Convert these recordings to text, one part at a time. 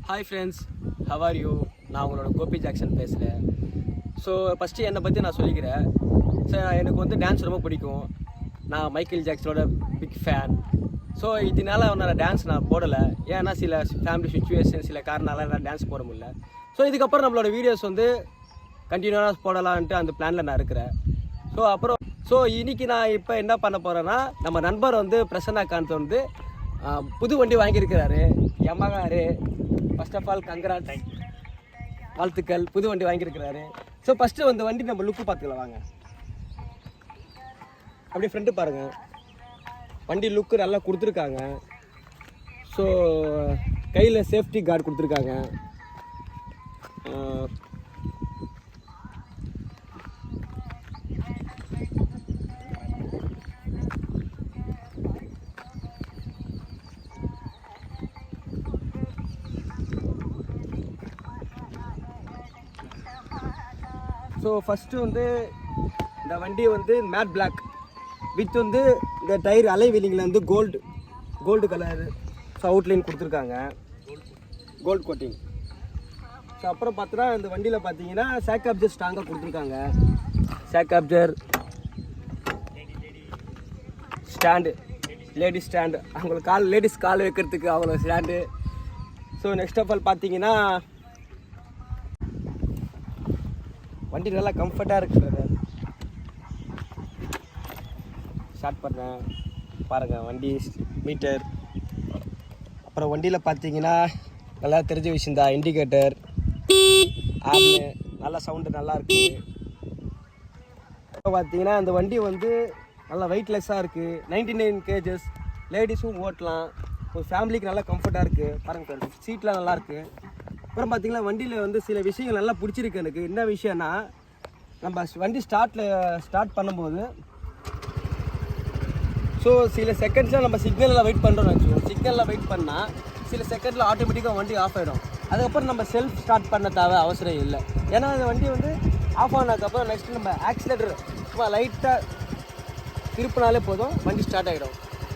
Hi friends, how are you? நான் உங்களோட Gopi Jackson பேசுகிறேன். ஸோ ஃபஸ்ட்டு என்னை பற்றி நான் சொல்லிக்கிறேன். சார், எனக்கு வந்து டான்ஸ் ரொம்ப பிடிக்கும். நான் மைக்கேல் ஜாக்சனோட பிக் ஃபேன். ஸோ இதனால் நான் டான்ஸ் நான் போடலை. ஏன்னா சில ஃபேமிலி சுச்சுவேஷன், சில காரணனால நான் டான்ஸ் போட முடியல. ஸோ இதுக்கப்புறம் நம்மளோட வீடியோஸ் வந்து கண்டினியூவாக போடலான்ட்டு அந்த பிளானில் நான் இருக்கிறேன். ஸோ இன்றைக்கி நான் இப்போ என்ன பண்ண போகிறேன்னா, நம்ம நண்பர் வந்து பிரசன்னா காந்த் வந்து புது வண்டி வாங்கியிருக்கிறாரு, யமஹாரு. ஃபர்ஸ்ட் ஆஃப் ஆல் கங்க்ராட், வாழ்த்துக்கள். புது வண்டி வாங்கியிருக்கிறாரு. ஸோ ஃபஸ்ட்டு அந்த வண்டி நம்ம லுக்கு பார்த்துக்கலாம் வாங்க. அப்படியே ஃப்ரெண்டு பாருங்கள், வண்டி லுக்கு நல்லா கொடுத்துருக்காங்க. ஸோ கையில் சேஃப்டி கார்டு கொடுத்துருக்காங்க. ஸோ ஃபஸ்ட்டு வந்து இந்த வண்டி வந்து மேட் பிளாக் வித் வந்து இந்த டயர் அலை வீலிங்கில் வந்து கோல்டு கலர். ஸோ அவுட்லைன் கொடுத்துருக்காங்க, கோல்டு கோட்டிங். ஸோ அப்புறம் பார்த்தோன்னா இந்த வண்டியில் பார்த்தீங்கன்னா சேக் அப்ஜர் ஸ்ட்ராங்காக கொடுத்துருக்காங்க. Shock absorber stand, ladies stand, அவங்களுக்கு லேடிஸ் கால் வைக்கிறதுக்கு அவ்வளோ stand. So next of all பார்த்தீங்கன்னா வண்டி நல்லா கம்ஃபர்ட்டாக இருக்குது. ஸ்டார்ட் பண்ணுறேன் பாருங்கள், வண்டி மீட்டர். அப்புறம் வண்டியில் பார்த்தீங்கன்னா நல்லா தெரிஞ்ச விஷயம் தான், இண்டிகேட்டர், ஆர்னு, நல்லா சவுண்டு நல்லா இருக்குது. அப்புறம் பார்த்தீங்கன்னா அந்த வண்டி வந்து நல்லா வெயிட்லெஸ்ஸாக இருக்குது. 99 kgs, லேடிஸும் ஓட்டலாம். ஒரு ஃபேமிலிக்கு நல்லா கம்ஃபர்ட்டாக இருக்குது. பாருங்கள் சார், சீட்லாம் நல்லாயிருக்கு. அப்புறம் பார்த்தீங்கன்னா வண்டியில் வந்து சில விஷயங்கள் நல்லா பிடிச்சிருக்கு எனக்கு. என்ன விஷயம்னா, நம்ம வண்டி ஸ்டார்ட் பண்ணும்போது ஸோ சில செகண்ட்ஸில் நம்ம சிக்னலில் வெயிட் பண்ணுறோம்னு வச்சுக்கோங்க. சிக்னலில் வெயிட் பண்ணால் சில செகண்டில் ஆட்டோமேட்டிக்காக வண்டி ஆஃப் ஆகிடும். அதுக்கப்புறம் நம்ம செல்ஃப் ஸ்டார்ட் பண்ண தேவை அவசரம் இல்லை. ஏன்னா அந்த வண்டி வந்து ஆஃப் ஆனதுக்கப்புறம் நெக்ஸ்ட்டு நம்ம ஆக்சிலேட்டர் சும்மா லைட்டாக திருப்பினாலே போதும், வண்டி ஸ்டார்ட் ஆகிடும்.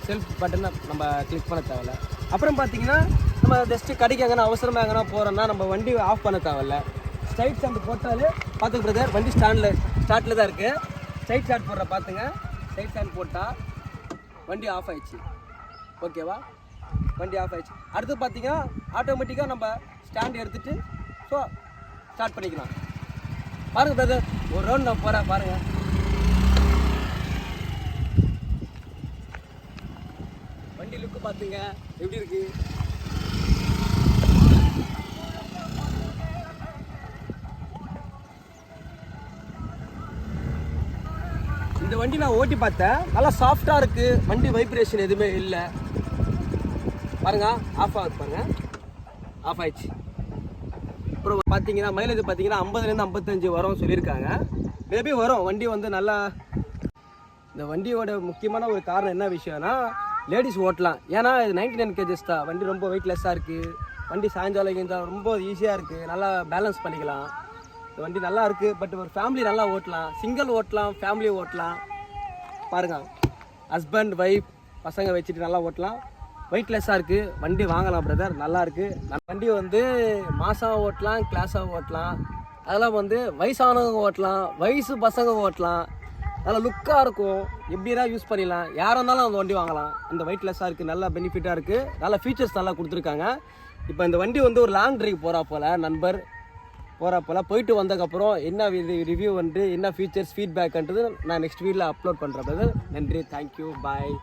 செல்ஃப் பட்டனை நம்ம கிளிக் பண்ண தேவையில்ல. அப்புறம் பார்த்தீங்கன்னா நம்ம ஜஸ்ட்டு கடைக்கு எங்கன்னா அவசரமாக எங்கன்னா போகிறோன்னா நம்ம வண்டி ஆஃப் பண்ண தேவையில்ல. ஸ்ட்ரைட் ஸ்டாண்ட் போட்டாலே பார்த்துக்க பிரதர், வண்டி ஸ்டார்ட்டில் தான் இருக்குது. ஸ்ட்ரைட் ஸ்டாண்ட் போடுற பார்த்துங்க. ஸ்ட்ரைட் ஸ்டாண்ட் போட்டால் வண்டி ஆஃப் ஆயிடுச்சு. ஓகேவா, வண்டி ஆஃப் ஆயிடுச்சு. அடுத்து பார்த்தீங்கன்னா ஆட்டோமேட்டிக்காக நம்ம ஸ்டாண்ட் எடுத்துகிட்டு ஸோ ஸ்டார்ட் பண்ணிக்கலாம். பாருங்கள் பிரதர், ஒரு ரவுண்ட் நான் போகிறேன் பாருங்கள். வண்டி லுக்கு பார்த்துங்க எப்படி இருக்கு. இந்த வண்டி நான் ஓட்டி பார்த்தேன், நல்லா சாஃப்டாக இருக்குது. வண்டி வைப்ரேஷன் எதுவுமே இல்லை. பாருங்க, ஆஃப் ஆகுது பாருங்க, ஆஃப் ஆயிடுச்சு. அப்புறம் பார்த்தீங்கன்னா மைலேஜ் பார்த்தீங்கன்னா 50லேருந்து 55 வரும் சொல்லியிருக்காங்க. மேபி வரும். வண்டி வந்து நல்லா, இந்த வண்டியோட முக்கியமான ஒரு காரணம் என்ன விஷயம்னா, லேடிஸ் ஓட்டலாம். ஏன்னா இது 99 kgs தான். வண்டி ரொம்ப வெயிட்லெஸ்ஸாக இருக்குது. வண்டி சாயங்காலம் ரொம்ப ஈஸியாக இருக்குது. நல்லா பேலன்ஸ் பண்ணிக்கலாம். இந்த வண்டி நல்லா இருக்குது. பட் ஒரு ஃபேமிலி நல்லா ஓட்டலாம், சிங்கிள் ஓட்டலாம், ஃபேமிலி ஓட்டலாம். பாருங்கள், ஹஸ்பண்ட் ஒய்ஃப் பசங்க வச்சுட்டு நல்லா ஓட்டலாம். வெயிட்லெஸ்ஸாக இருக்குது. வண்டி வாங்கலாம் பிரதர், நல்லா இருக்குது. வண்டி வந்து மாதம் ஓட்டலாம், கிளாஸாக ஓட்டலாம். அதெல்லாம் வந்து வயசானவங்க ஓட்டலாம், வயசு பசங்க ஓட்டலாம். நல்லா லுக்காக இருக்கும். எப்படினா யூஸ் பண்ணிடலாம். யாராக இருந்தாலும் அந்த வண்டி வாங்கலாம். அந்த வெயிட்லெஸ்ஸாக இருக்குது, நல்லா பெனிஃபிட்டாக இருக்குது, நல்ல ஃபீச்சர்ஸ் நல்லா கொடுத்துருக்காங்க. இப்போ இந்த வண்டி வந்து ஒரு லாங் ட்ரைவ் நண்பர் போயிட்டு வந்ததுக்கப்புறம் என்ன ரிவ்யூ வந்து என்ன ஃபீச்சர்ஸ் ஃபீட்பேக்ன்றது நான் நெக்ஸ்ட் வீடியோவில் அப்லோட் பண்ணுறேன். நன்றி, தேங்க்யூ, பாய்.